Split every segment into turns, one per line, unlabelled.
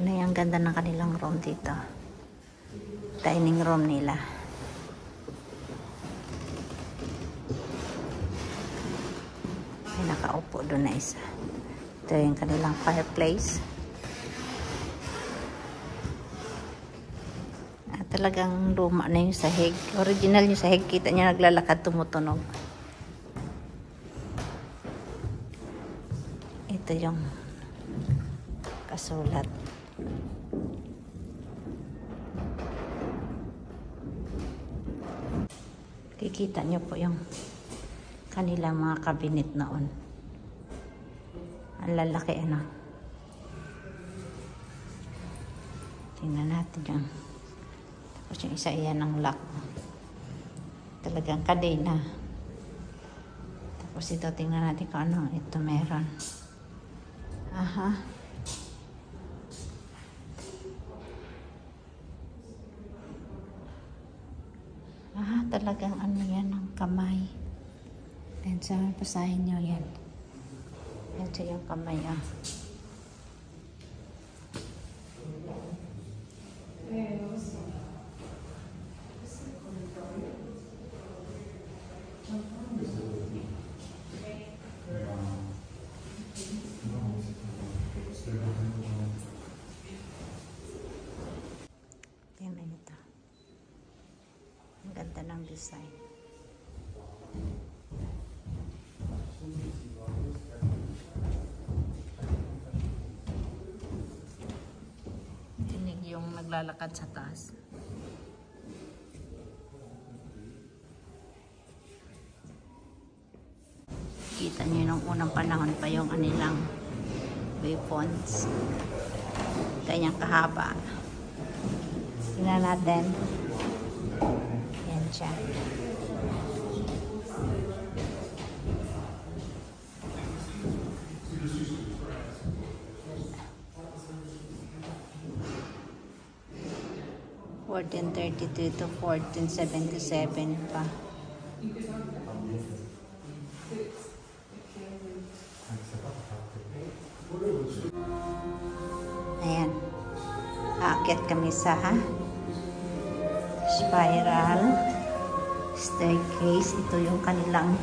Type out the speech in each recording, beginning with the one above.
Tingnan yung ganda ng kanilang room dito. Dining room nila. May nakaupo doon na isa. Ito yung kanilang fireplace. Talagang luma na yung sahig. Original yung sahig. Kita niya naglalakad, tumutunog. Ito yung kasulat. Kikita niyo po yung kanilang mga cabinet noon. Ang lalaki ano. Tingnan natin yung tapos yung isa iyan ng lock. Talagang kadena. Tapos ito tingnan natin kung ano ito meron. Aha. Ah, talagang ano yan ng kamay. Then sa pasahin nyo yan. Ito yung kamay ah. Tingnan ito. Ang ganda ng design. Tinig yung naglalakad sa taas. Kita nyo nung unang panahon pa yung anilang weapons. Kanyang kahaba. Tingnan natin. Yan siya. (1432 to 1477 pa. Ayan. Aakyat kami sa spiral staircase. Ito yung kanilang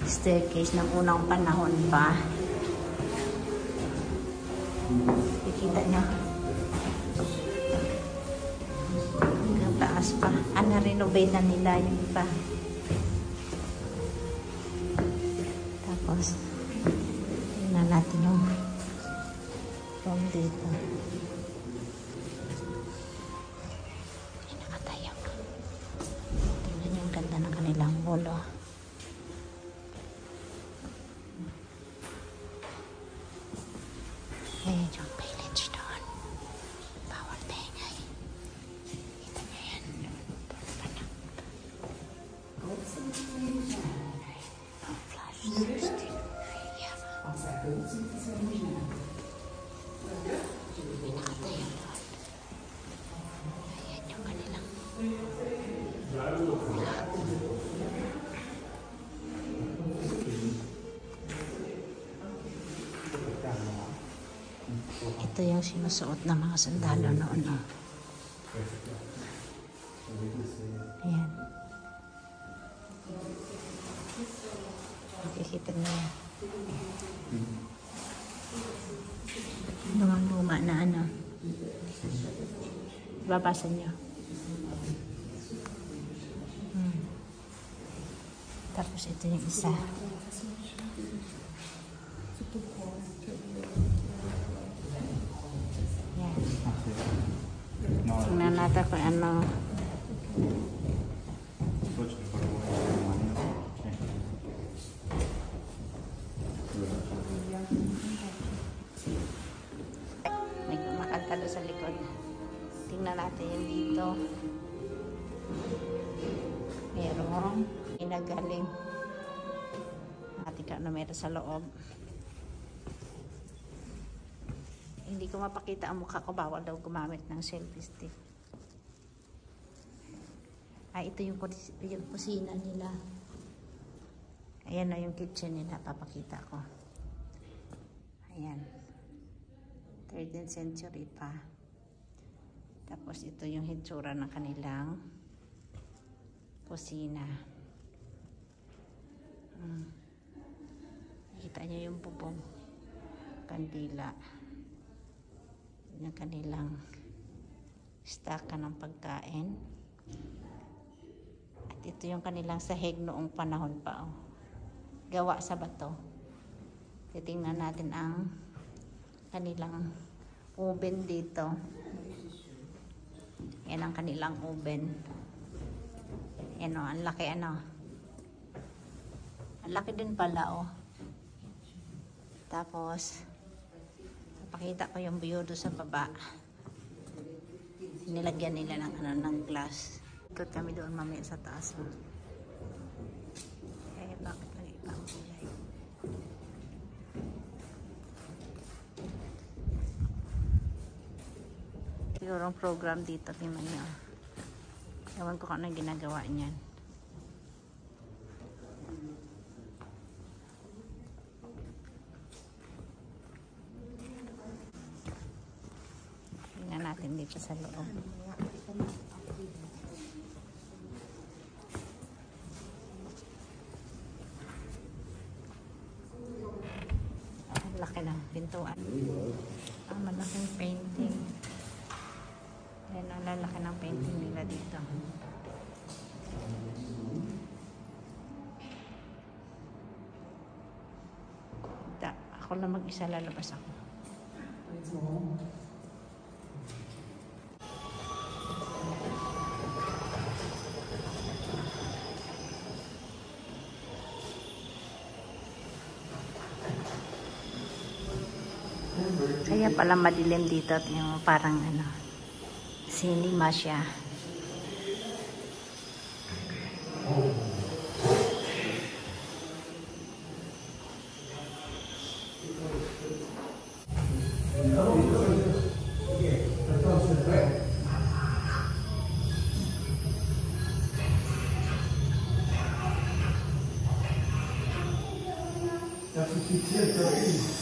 staircase ng unang panahon pa. Kikita nyo. Hanggang taas pa. Na-renovate na nila yung iba. Tapos, tingnan natin yung room dito. Kanilang ulo. Ayan yung village doon. Bawal tengay. Kita nyo yan. Flash stick. Yeah. May nakatayo doon. Ayan yung kanilang ito yung sinusuot ng mga sundalo noon. Oh. Ayan. Nakikita niyo yan. Lumang-luma na ano. Babasa niyo. Tapos ito yung isa. Yan. Tingnan natin kung ano. May kumakanta doon sa likod. Tingnan natin yung dito. Merong inagaling. Ating numero sa loob. Hindi ko mapakita ang mukha ko. Bawal daw gumamit ng selfie stick. Ito yung kusina nila. Ayan na yung kitchen nila. Papakita ko. Ayan. Ito 13th century pa. Tapos ito yung hitsura ng kanilang kusina. Kita niyo yung bubong, kandila, yung kanilang staka ng pagkain. At ito yung kanilang sahig noong panahon pa. Oh. Gawa sa bato. Titingnan natin ang kanilang oven dito. Yan ang kanilang oven. Yan o, ang laki ano. Ang laki din pala o. Tapos, napakita ko yung view doon sa baba. Nilagyan nila ng, ng glass. Ikot kami doon mamaya sa taas. Bakit lagi pa ang kulay? Siguro ang program dito, tingnan nyo. Ewan ko kung ano ginagawa niyan. Tingnan natin dito sa loob. Laki ng pintuan. Malaking painting. Yan ang lalaki ng painting nila dito. Ako lang mag-isa, lalabas ako. Kaya pala madilim dito at yung parang ano, cinema siya.
That's what you did,